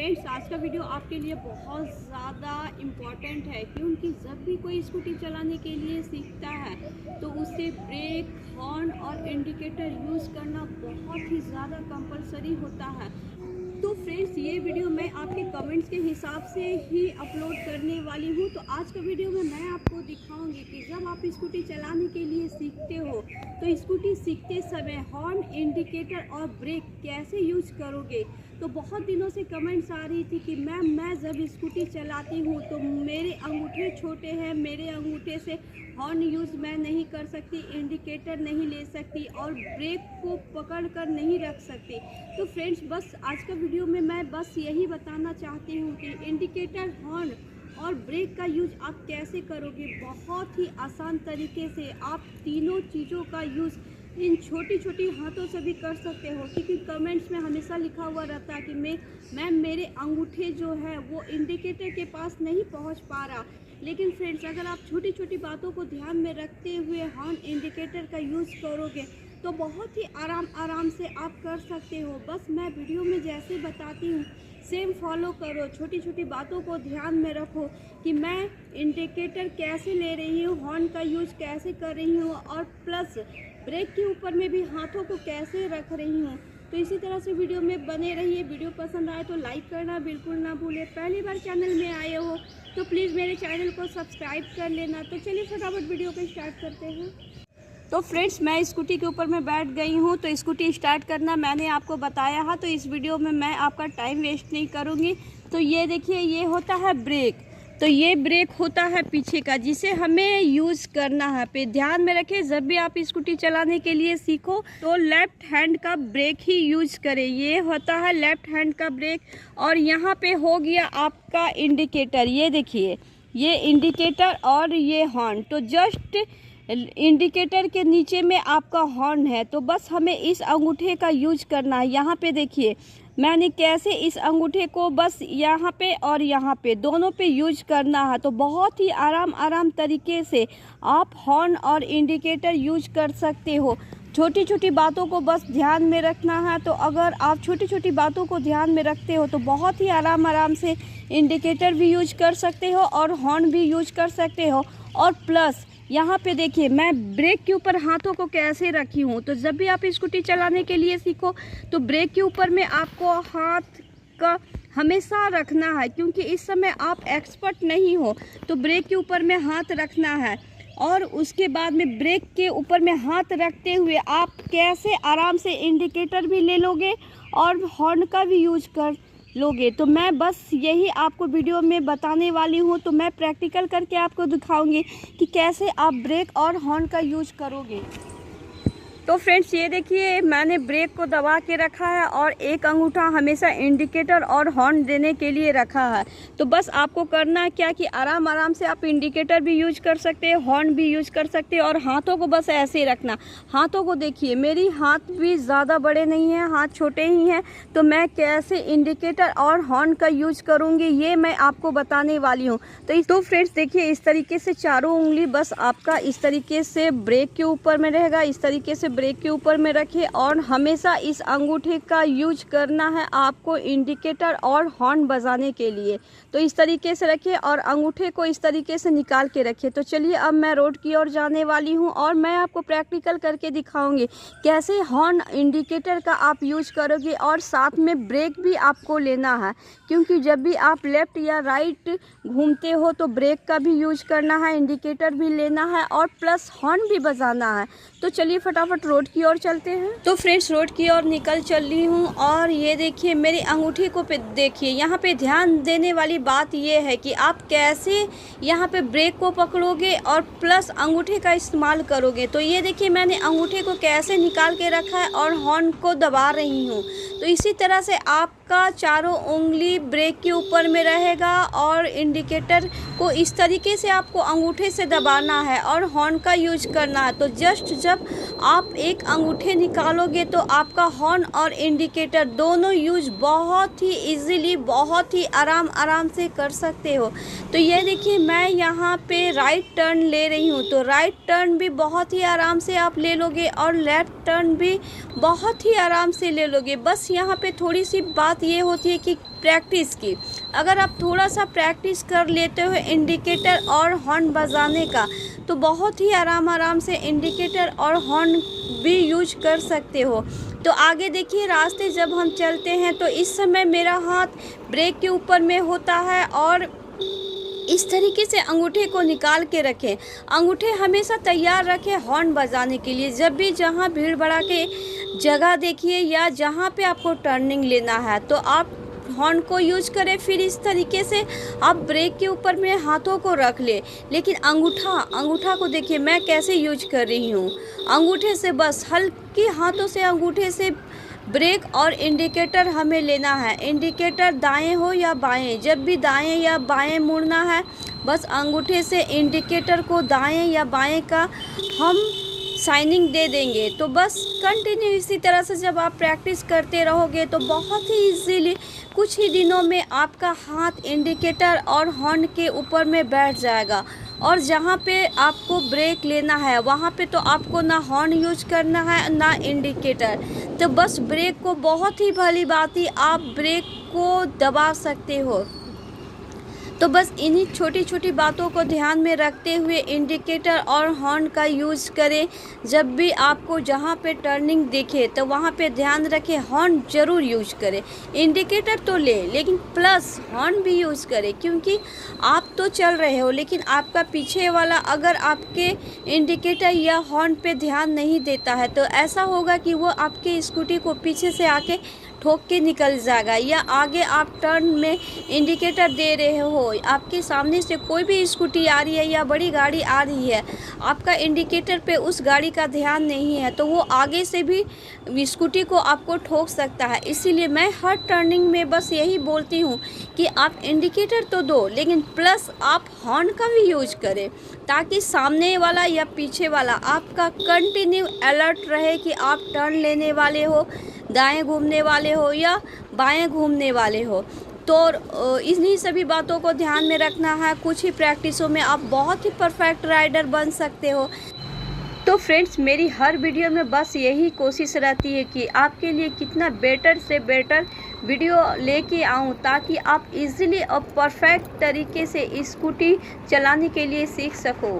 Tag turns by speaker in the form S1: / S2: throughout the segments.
S1: Friends, आज का video आपके लिए बहुत ज़्यादा इम्पॉर्टेंट है क्योंकि जब भी कोई स्कूटी चलाने के लिए सीखता है तो उसे ब्रेक, हॉर्न और इंडिकेटर यूज़ करना बहुत ही ज़्यादा कंपलसरी होता है। तो फ्रेंड्स, ये वीडियो मैं आपके कमेंट्स के हिसाब से ही अपलोड करने वाली हूँ। तो आज का वीडियो में मैं आपको दिखाऊंगी कि जब आप स्कूटी चलाने के लिए सीखते हो तो स्कूटी सीखते समय हॉर्न, इंडिकेटर और ब्रेक कैसे यूज करोगे। तो बहुत दिनों से कमेंट्स आ रही थी कि मैम, मैं जब स्कूटी चलाती हूँ तो मेरे अंगूठे छोटे हैं, मेरे अंगूठे से हॉर्न यूज़ मैं नहीं कर सकती, इंडिकेटर नहीं ले सकती और ब्रेक को पकड़ कर नहीं रख सकती। तो फ्रेंड्स, बस आज का वीडियो में मैं बस यही बताना चाहती हूँ कि इंडिकेटर, हॉर्न और ब्रेक का यूज़ आप कैसे करोगे। बहुत ही आसान तरीके से आप तीनों चीज़ों का यूज़ इन छोटी छोटी हाथों से भी कर सकते हो। क्योंकि कमेंट्स में हमेशा लिखा हुआ रहता है कि मैम मेरे अंगूठे जो है वो इंडिकेटर के पास नहीं पहुंच पा रहा। लेकिन फ्रेंड्स, अगर आप छोटी छोटी बातों को ध्यान में रखते हुए हॉर्न, इंडिकेटर का यूज़ करोगे तो बहुत ही आराम से आप कर सकते हो। बस मैं वीडियो में जैसे बताती हूँ सेम फॉलो करो। छोटी छोटी बातों को ध्यान में रखो कि मैं इंडिकेटर कैसे ले रही हूँ, हॉर्न का यूज़ कैसे कर रही हूँ और प्लस ब्रेक के ऊपर में भी हाथों को कैसे रख रही हूँ। तो इसी तरह से वीडियो में बने रहिए। वीडियो पसंद आए तो लाइक करना बिल्कुल ना भूलें। पहली बार चैनल में आए हो तो प्लीज़ मेरे चैनल को सब्सक्राइब कर लेना। तो चलिए फटाफट वीडियो को स्टार्ट करते हैं। तो फ्रेंड्स, मैं स्कूटी के ऊपर में बैठ गई हूँ। तो स्कूटी स्टार्ट करना मैंने आपको बताया है, तो इस वीडियो में मैं आपका टाइम वेस्ट नहीं करूँगी। तो ये देखिए, ये होता है ब्रेक। तो ये ब्रेक होता है पीछे का, जिसे हमें यूज़ करना है। पे ध्यान में रखें, जब भी आप स्कूटी चलाने के लिए सीखो तो लेफ्ट हैंड का ब्रेक ही यूज़ करें। ये होता है लेफ्ट हैंड का ब्रेक। और यहाँ पे हो गया आपका इंडिकेटर। ये देखिए, ये इंडिकेटर और ये हॉर्न। तो जस्ट इंडिकेटर के नीचे में आपका हॉर्न है, तो बस हमें इस अंगूठे का यूज करना है। यहाँ पे देखिए मैंने कैसे इस अंगूठे को बस यहाँ पे और यहाँ पे दोनों पे यूज करना है। तो बहुत ही आराम तरीके से आप हॉर्न और इंडिकेटर यूज कर सकते हो। छोटी छोटी बातों को बस ध्यान में रखना है। तो अगर आप छोटी छोटी बातों को ध्यान में रखते हो तो बहुत ही आराम से इंडिकेटर भी यूज कर सकते हो और हॉर्न भी यूज कर सकते हो। और प्लस यहाँ पे देखिए मैं ब्रेक के ऊपर हाथों को कैसे रखी हूँ। तो जब भी आप स्कूटी चलाने के लिए सीखो तो ब्रेक के ऊपर में आपको हाथ का हमेशा रखना है, क्योंकि इस समय आप एक्सपर्ट नहीं हो। तो ब्रेक के ऊपर में हाथ रखना है और उसके बाद में ब्रेक के ऊपर में हाथ रखते हुए आप कैसे आराम से इंडिकेटर भी ले लोगे और हॉर्न का भी यूज कर लोगे। तो मैं बस यही आपको वीडियो में बताने वाली हूँ। तो मैं प्रैक्टिकल करके आपको दिखाऊंगी कि कैसे आप ब्रेक और हॉर्न का यूज करोगे। तो फ्रेंड्स, ये देखिए मैंने ब्रेक को दबा के रखा है और एक अंगूठा हमेशा इंडिकेटर और हॉर्न देने के लिए रखा है। तो बस आपको करना है क्या कि आराम से आप इंडिकेटर भी यूज कर सकते हैं, हॉर्न भी यूज कर सकते हैं और हाथों को बस ऐसे ही रखना। हाथों को देखिए, मेरी हाथ भी ज़्यादा बड़े नहीं हैं, हाथ छोटे ही हैं। तो मैं कैसे इंडिकेटर और हॉर्न का यूज करूँगी ये मैं आपको बताने वाली हूँ। तो फ्रेंड्स देखिए, इस तरीके से चारों उंगली बस आपका इस तरीके से ब्रेक के ऊपर में रहेगा। इस तरीके से ब्रेक के ऊपर में रखिए और हमेशा इस अंगूठे का यूज करना है आपको इंडिकेटर और हॉर्न बजाने के लिए। तो इस तरीके से रखिए और अंगूठे को इस तरीके से निकाल के रखिए। तो चलिए अब मैं रोड की ओर जाने वाली हूँ और मैं आपको प्रैक्टिकल करके दिखाऊंगी कैसे हॉर्न, इंडिकेटर का आप यूज करोगे और साथ में ब्रेक भी आपको लेना है। क्योंकि जब भी आप लेफ्ट या राइट घूमते हो तो ब्रेक का भी यूज करना है, इंडिकेटर भी लेना है और प्लस हॉर्न भी बजाना है। तो चलिए फटाफट रोड की ओर चलते हैं। तो फ्रेंड्स, रोड की ओर निकल चल रही हूँ और ये देखिए मेरे अंगूठे को देखिए। यहाँ पे ध्यान देने वाली बात ये है कि आप कैसे यहाँ पे ब्रेक को पकड़ोगे और प्लस अंगूठे का इस्तेमाल करोगे। तो ये देखिए मैंने अंगूठे को कैसे निकाल के रखा है और हॉर्न को दबा रही हूँ। तो इसी तरह से आपका चारों उंगली ब्रेक के ऊपर में रहेगा और इंडिकेटर को इस तरीके से आपको अंगूठे से दबाना है और हॉर्न का यूज करना है। तो जस्ट जब आप एक अंगूठे निकालोगे तो आपका हॉर्न और इंडिकेटर दोनों यूज बहुत ही इजीली, बहुत ही आराम से कर सकते हो। तो ये देखिए मैं यहाँ पे राइट टर्न ले रही हूँ। तो राइट टर्न भी बहुत ही आराम से आप ले लोगे और लेफ्ट टर्न भी बहुत ही आराम से ले लोगे। बस यहाँ पे थोड़ी सी बात ये होती है कि प्रैक्टिस की। अगर आप थोड़ा सा प्रैक्टिस कर लेते हो इंडिकेटर और हॉर्न बजाने का, तो बहुत ही आराम से इंडिकेटर और हॉर्न भी यूज कर सकते हो। तो आगे देखिए, रास्ते जब हम चलते हैं तो इस समय मेरा हाथ ब्रेक के ऊपर में होता है और इस तरीके से अंगूठे को निकाल के रखें। अंगूठे हमेशा तैयार रखें हॉर्न बजाने के लिए। जब भी जहाँ भीड़ भड़ा के जगह देखिए या जहाँ पे आपको टर्निंग लेना है तो आप हॉर्न को यूज करें। फिर इस तरीके से आप ब्रेक के ऊपर में हाथों को रख ले। लेकिन अंगूठा को देखिए मैं कैसे यूज कर रही हूँ। अंगूठे से बस हल्के हाथों से अंगूठे से ब्रेक और इंडिकेटर हमें लेना है। इंडिकेटर दाएं हो या बाएं, जब भी दाएं या बाएं मुड़ना है बस अंगूठे से इंडिकेटर को दाएं या बाएं का हम साइनिंग दे देंगे। तो बस कंटिन्यू इसी तरह से जब आप प्रैक्टिस करते रहोगे तो बहुत ही इजीली कुछ ही दिनों में आपका हाथ इंडिकेटर और हॉर्न के ऊपर में बैठ जाएगा। और जहाँ पे आपको ब्रेक लेना है वहाँ पे तो आपको ना हॉर्न यूज करना है ना इंडिकेटर। तो बस ब्रेक को बहुत ही भली भांति आप ब्रेक को दबा सकते हो। तो बस इन्हीं छोटी छोटी बातों को ध्यान में रखते हुए इंडिकेटर और हॉर्न का यूज़ करें। जब भी आपको जहाँ पे टर्निंग दिखे तो वहाँ पे ध्यान रखें, हॉर्न ज़रूर यूज करें। इंडिकेटर तो लेकिन प्लस हॉर्न भी यूज़ करें, क्योंकि आप तो चल रहे हो लेकिन आपका पीछे वाला अगर आपके इंडिकेटर या हॉर्न पे ध्यान नहीं देता है तो ऐसा होगा कि वो आपके स्कूटी को पीछे से आके ठोक के निकल जाएगा। या आगे आप टर्न में इंडिकेटर दे रहे हो, आपके सामने से कोई भी स्कूटी आ रही है या बड़ी गाड़ी आ रही है, आपका इंडिकेटर पे उस गाड़ी का ध्यान नहीं है तो वो आगे से भी स्कूटी को आपको ठोक सकता है। इसीलिए मैं हर टर्निंग में बस यही बोलती हूँ कि आप इंडिकेटर तो दो लेकिन प्लस आप हॉर्न का भी यूज करें, ताकि सामने वाला या पीछे वाला आपका कंटिन्यू अलर्ट रहे कि आप टर्न लेने वाले हो, दाएं घूमने वाले हो या बाएं घूमने वाले हो। तो इन्हीं सभी बातों को ध्यान में रखना है। कुछ ही प्रैक्टिसों में आप बहुत ही परफेक्ट राइडर बन सकते हो। तो फ्रेंड्स, मेरी हर वीडियो में बस यही कोशिश रहती है कि आपके लिए कितना बेटर से बेटर वीडियो लेके आऊँ, ताकि आप इजीली और परफेक्ट तरीके से स्कूटी चलाने के लिए सीख सको।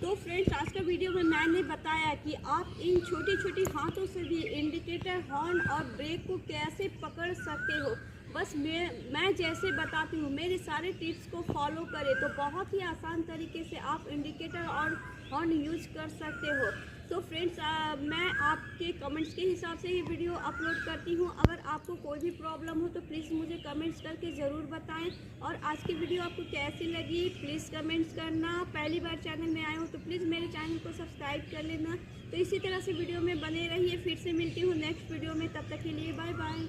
S1: तो फ्रेंड्स, आज का वीडियो में मैंने बताया कि आप इन छोटी छोटी हाथों से भी इंडिकेटर, हॉर्न और ब्रेक को कैसे पकड़ सकते हो। बस मैं जैसे बताती हूँ मेरे सारे टिप्स को फॉलो करें तो बहुत ही आसान तरीके से आप इंडिकेटर और हॉर्न यूज कर सकते हो। तो फ्रेंड्स, मैं आपके कमेंट्स के हिसाब से ये वीडियो अपलोड करती हूँ। अगर आपको कोई भी प्रॉब्लम हो तो प्लीज़ मुझे कमेंट्स करके ज़रूर बताएं। और आज की वीडियो आपको कैसी लगी प्लीज़ कमेंट्स करना। पहली बार चैनल में आए हो तो प्लीज़ मेरे चैनल को सब्सक्राइब कर लेना। तो इसी तरह से वीडियो में बने रहिए। फिर से मिलती हूँ नेक्स्ट वीडियो में, तब तक के लिए बाय बाय।